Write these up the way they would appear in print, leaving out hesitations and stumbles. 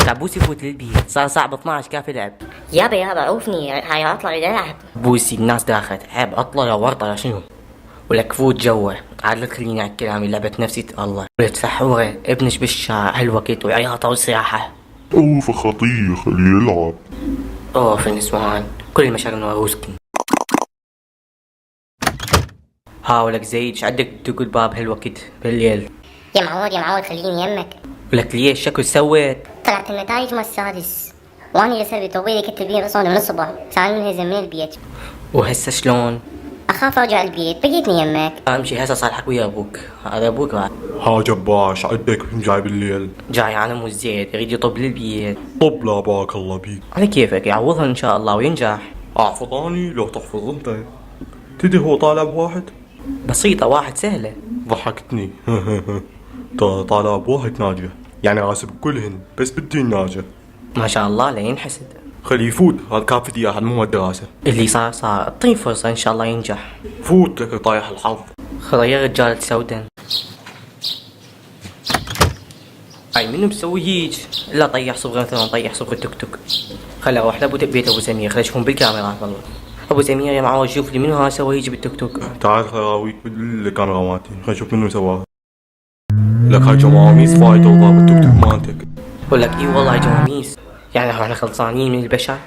بوسي فوت للبيت، صار صعب 12 كافي لعب. يابا عوفني، هاي عطلة بدي العب. بوسي الناس داخلت، عيب عطلة يا ورطة يا شنو؟ ولك فوت جوا، عاد لا تخليني على كلامي، لعبة نفسي الله. ولد فحورة ابنش بالشارع هالوقت وعياطة وسياحة. اوف خطير، خليه يلعب. اوف النسوان كل المشاكل وروسكن. ها ولك زيد ايش عندك تقول باب هالوقت بالليل؟ يا معود خليني يمك. ولك ليش شكل سويت؟ طلعت النتائج ما السادس، واني لسبب توبيلي كنت بيه رسول من الصبح، ثاني منهزم من البيت. وهسه شلون؟ اخاف ارجع البيت، بقيتني يمك. امشي هسه صالحك ويا ابوك، هذا ابوك بعد. ها جباش عندك جاي بالليل؟ جاي انا مو زيد يريد يطب للبيت. طب لا بارك الله بيك. على كيفك يعوضها ان شاء الله وينجح. احفظ اني لو تحفظ انت. تدري هو طالع بواحد؟ بسيطة واحد سهلة. ضحكتني. طالع بواحد ناجح، يعني راسب كلهن بس بدي الناجح. ما شاء الله لا ينحسد. خليه يفوت، هذا كافة اياه مو الدراسة. اللي صار اعطيه فرصة ان شاء الله ينجح. فوت لك طايح الحظ. خذ يا رجال سودان. اي منو مسوي هيج؟ الا طيح صبغة مثلا طيح صبغة توك توك. خلا اروح لابو بيت ابو سمير، خلي اشوفهم بالكاميرات والله. ابو سمير يا معود شوف لي منو ها سوى هيج بالتوك توك. تعال خراويك بالكاميرا مالتي، خلينا نشوف منو سواها. لك هاي جواميس فايدة وضاب التوك توك مالتك. بقول لك اي والله جواميس، يعني احنا خلصانين من البشر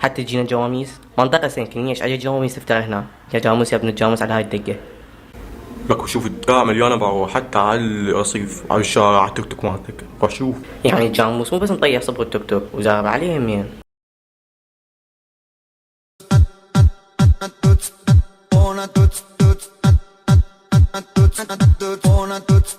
حتى تجينا جواميس؟ منطقة سنكنية ايش عجب جواميس تفتر هنا؟ يا جاموس يا ابن الجاموس على هاي الدقة. لك وشوف الدراع مليانة بعوة، حتى على الرصيف على الشارع على التوك توك مالتك، روح شوف. يعني الجاموس مو بس مطيح صبغ التوك توك وزارب عليهم مين؟ Ona tuts